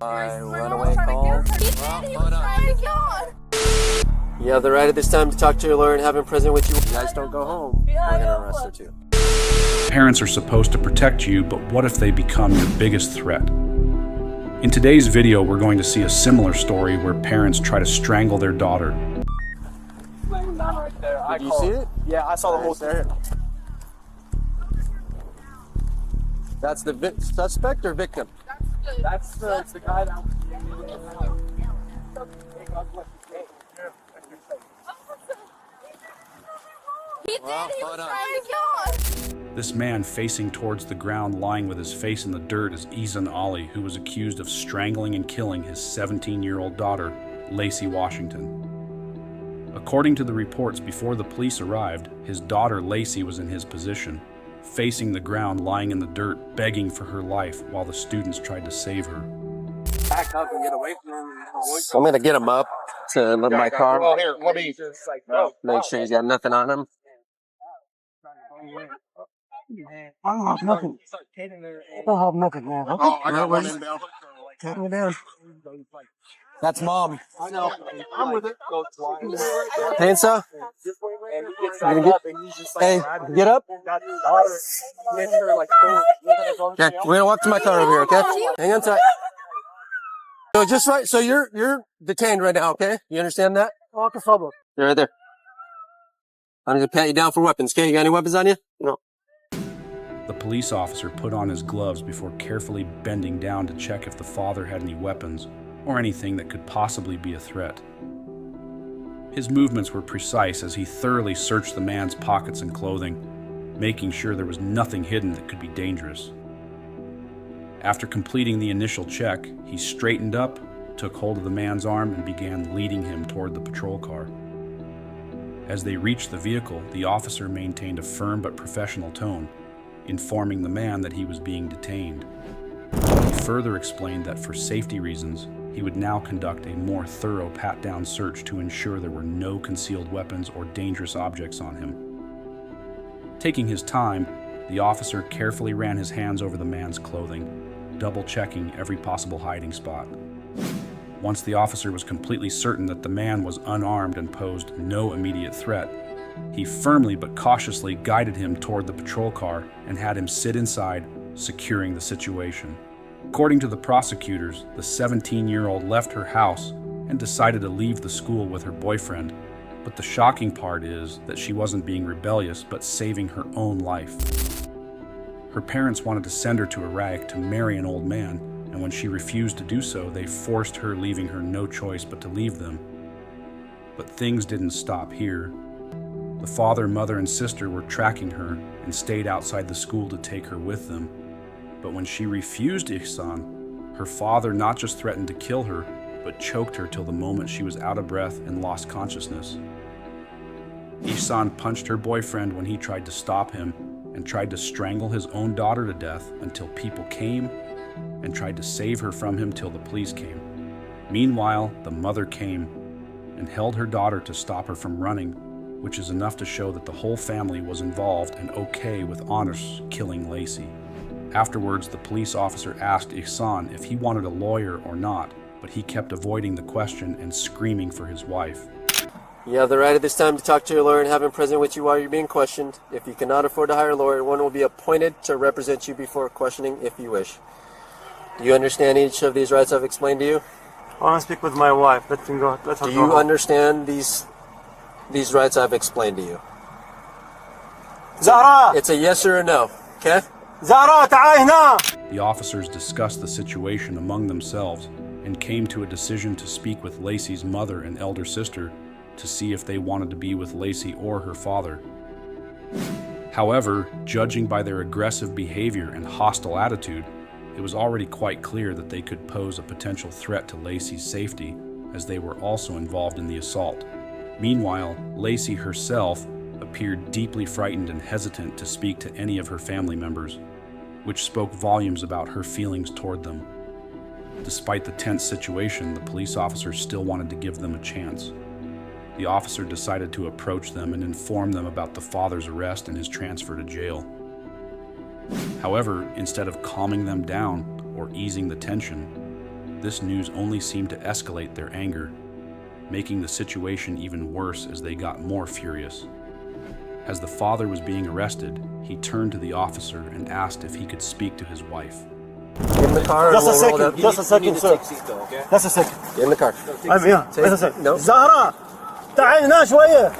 Runaway call. You have the right at this time to talk to your lawyer and have him present with you. If you guys don't go home, we're gonna arrest her too. Parents are supposed to protect you, but what if they become your biggest threat? In today's video, we're going to see a similar story where parents try to strangle their daughter. Did you see it? Yeah, I saw the whole thing. That's the suspect or victim? That's the guy that This man facing towards the ground, lying with his face in the dirt, is Ihsan Ali, who was accused of strangling and killing his 17-year-old daughter, Lacey Washington. According to the reports before the police arrived, his daughter Lacey was in his position, facing the ground, lying in the dirt, begging for her life while the students tried to save her. back up and get away from him. So I'm gonna get him up to my car. Well, here, let me Make sure he's got nothing on him. I don't have nothing. I don't have nothing, man. Oh, I got one inbound. Take me down. That's mom. I know. I'm with it. Hansa? Hey, get up. Okay, we're gonna walk to my car over here, okay? Hang on tight. So just right, so you're detained right now, okay? You understand that? You're right there. I'm gonna pat you down for weapons, okay? You got any weapons on you? No. The police officer put on his gloves before carefully bending down to check if the father had any weapons or anything that could possibly be a threat. His movements were precise as he thoroughly searched the man's pockets and clothing, making sure there was nothing hidden that could be dangerous. After completing the initial check, he straightened up, took hold of the man's arm, and began leading him toward the patrol car. As they reached the vehicle, the officer maintained a firm but professional tone, informing the man that he was being detained. He further explained that for safety reasons, he would now conduct a more thorough pat-down search to ensure there were no concealed weapons or dangerous objects on him. Taking his time, the officer carefully ran his hands over the man's clothing, double-checking every possible hiding spot. Once the officer was completely certain that the man was unarmed and posed no immediate threat, he firmly but cautiously guided him toward the patrol car and had him sit inside, securing the situation. According to the prosecutors, the 17-year-old left her house and decided to leave the school with her boyfriend, but the shocking part is that she wasn't being rebellious but saving her own life. Her parents wanted to send her to Iraq to marry an old man, and when she refused to do so, they forced her, leaving her no choice but to leave them. But things didn't stop here. The father, mother, and sister were tracking her and stayed outside the school to take her with them. But when she refused Ihsan, her father not just threatened to kill her, but choked her till the moment she was out of breath and lost consciousness. Ihsan punched her boyfriend when he tried to stop him and tried to strangle his own daughter to death until people came and tried to save her from him till the police came. Meanwhile, the mother came and held her daughter to stop her from running, which is enough to show that the whole family was involved and okay with honors killing Lacey. Afterwards, the police officer asked Ihsan if he wanted a lawyer or not, but he kept avoiding the question and screaming for his wife. You have the right at this time to talk to your lawyer and have him present with you while you're being questioned. If you cannot afford to hire a lawyer, one will be appointed to represent you before questioning if you wish. Do you understand each of these rights I've explained to you? I want to speak with my wife. Let him go. Let her Do go you home. understand these rights I've explained to you? Zahraa! It's a yes or a no, okay? Zahraa, تعال هنا! The officers discussed the situation among themselves and came to a decision to speak with Lacey's mother and elder sister to see if they wanted to be with Lacey or her father. However, judging by their aggressive behavior and hostile attitude, it was already quite clear that they could pose a potential threat to Lacey's safety, as they were also involved in the assault. Meanwhile, Lacey herself appeared deeply frightened and hesitant to speak to any of her family members, which spoke volumes about her feelings toward them. Despite the tense situation, the police officer still wanted to give them a chance. The officer decided to approach them and inform them about the father's arrest and his transfer to jail. However, instead of calming them down or easing the tension, this news only seemed to escalate their anger, making the situation even worse as they got more furious. As the father was being arrested, he turned to the officer and asked if he could speak to his wife. Get in the car. Just a and we'll roll second, just a second, sir. Just a second. Get in the car. I'm here. Just a second. No. Zahraa, تعالي هنا شوية.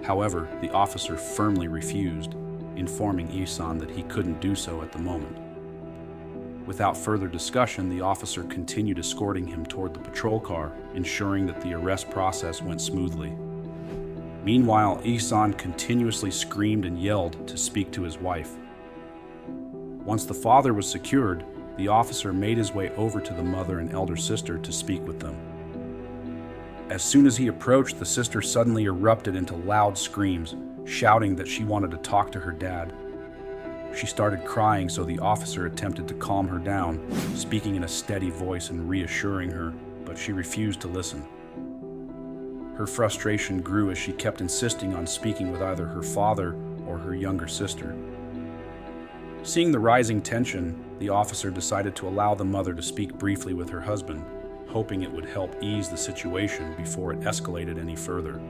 However, the officer firmly refused, informing Ihsan that he couldn't do so at the moment. Without further discussion, the officer continued escorting him toward the patrol car, ensuring that the arrest process went smoothly. Meanwhile, Ihsan continuously screamed and yelled to speak to his wife. Once the father was secured, the officer made his way over to the mother and elder sister to speak with them. As soon as he approached, the sister suddenly erupted into loud screams, shouting that she wanted to talk to her dad. She started crying, so the officer attempted to calm her down, speaking in a steady voice and reassuring her, but she refused to listen. Her frustration grew as she kept insisting on speaking with either her father or her younger sister. Seeing the rising tension, the officer decided to allow the mother to speak briefly with her husband, hoping it would help ease the situation before it escalated any further.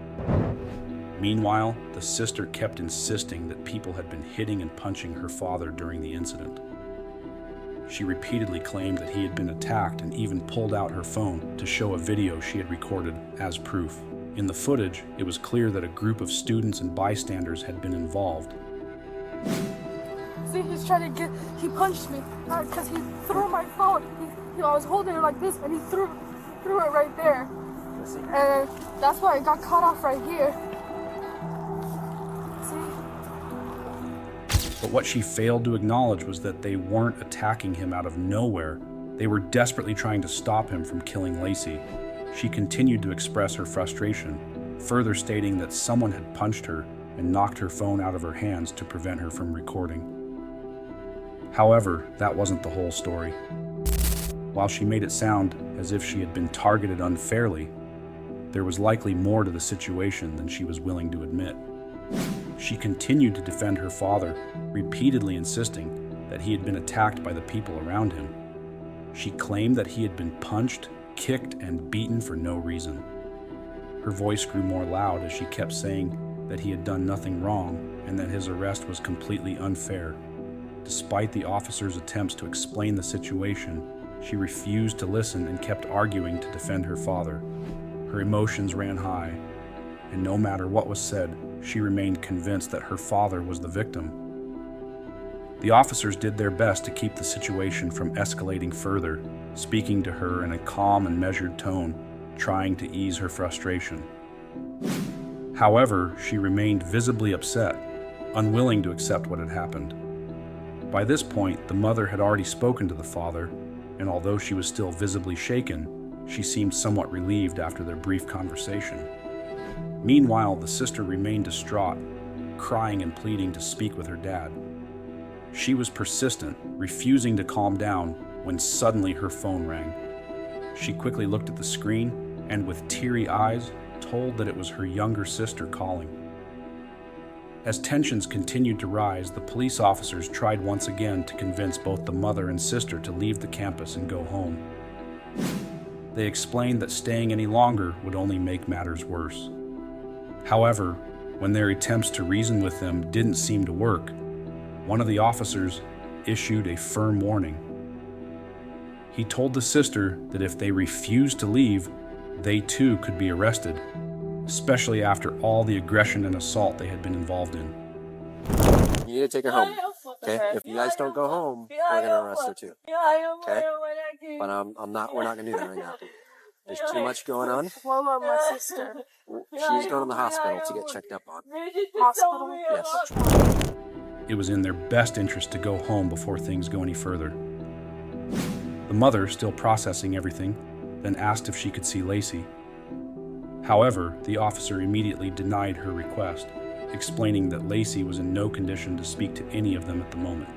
Meanwhile, the sister kept insisting that people had been hitting and punching her father during the incident. She repeatedly claimed that he had been attacked and even pulled out her phone to show a video she had recorded as proof. In the footage, it was clear that a group of students and bystanders had been involved. See, he's trying to he punched me because he threw my phone. I was holding it like this and he threw it right there. And that's why it got cut off right here. But what she failed to acknowledge was that they weren't attacking him out of nowhere. They were desperately trying to stop him from killing Lacey. She continued to express her frustration, further stating that someone had punched her and knocked her phone out of her hands to prevent her from recording. However, that wasn't the whole story. While she made it sound as if she had been targeted unfairly, there was likely more to the situation than she was willing to admit. She continued to defend her father, repeatedly insisting that he had been attacked by the people around him. She claimed that he had been punched, kicked, and beaten for no reason. Her voice grew more loud as she kept saying that he had done nothing wrong and that his arrest was completely unfair. Despite the officer's attempts to explain the situation, she refused to listen and kept arguing to defend her father. Her emotions ran high, and no matter what was said, she remained convinced that her father was the victim. The officers did their best to keep the situation from escalating further, speaking to her in a calm and measured tone, trying to ease her frustration. However, she remained visibly upset, unwilling to accept what had happened. By this point, the mother had already spoken to the father, and although she was still visibly shaken, she seemed somewhat relieved after their brief conversation. Meanwhile, the sister remained distraught, crying and pleading to speak with her dad. She was persistent, refusing to calm down when suddenly her phone rang. She quickly looked at the screen and with teary eyes told that it was her younger sister calling. As tensions continued to rise, the police officers tried once again to convince both the mother and sister to leave the campus and go home. They explained that staying any longer would only make matters worse. However, when their attempts to reason with them didn't seem to work, one of the officers issued a firm warning. He told the sister that if they refused to leave, they too could be arrested, especially after all the aggression and assault they had been involved in. You need to take her home, okay? If you guys don't go home, we're gonna arrest her too, okay? But we're not gonna do that right now. There's too much going on. What about my sister? She's going to the hospital to get checked up on. Hospital? Yes. It was in their best interest to go home before things go any further. The mother, still processing everything, then asked if she could see Lacey. However, the officer immediately denied her request, explaining that Lacey was in no condition to speak to any of them at the moment.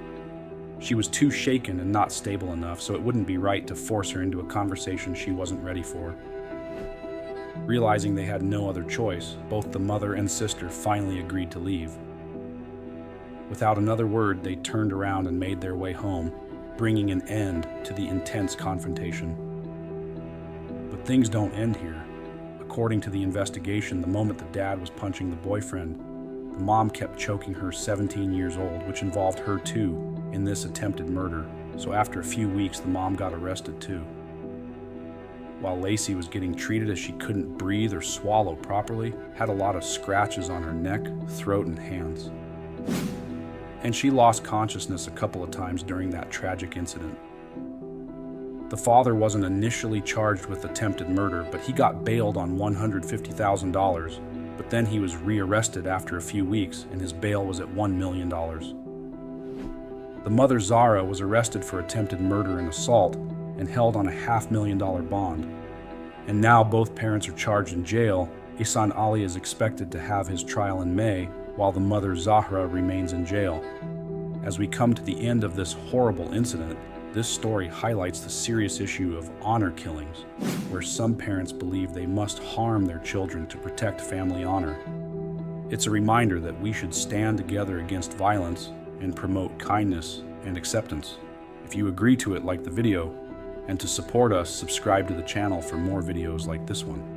She was too shaken and not stable enough, so it wouldn't be right to force her into a conversation she wasn't ready for. Realizing they had no other choice, both the mother and sister finally agreed to leave. Without another word, they turned around and made their way home, bringing an end to the intense confrontation. But things don't end here. According to the investigation, the moment the dad was punching the boyfriend, the mom kept choking her 17 years old, which involved her too in this attempted murder. So after a few weeks, the mom got arrested too. While Lacey was getting treated as she couldn't breathe or swallow properly, had a lot of scratches on her neck, throat, and hands. And she lost consciousness a couple of times during that tragic incident. The father wasn't initially charged with attempted murder, but he got bailed on $150,000, but then he was rearrested after a few weeks and his bail was at $1 million. The mother, Zahraa, was arrested for attempted murder and assault and held on a $500,000 bond. And now both parents are charged in jail. Ihsan Ali is expected to have his trial in May, while the mother, Zahraa, remains in jail. As we come to the end of this horrible incident, this story highlights the serious issue of honor killings, where some parents believe they must harm their children to protect family honor. It's a reminder that we should stand together against violence and promote kindness and acceptance. If you agree to it, like the video, and to support us, subscribe to the channel for more videos like this one.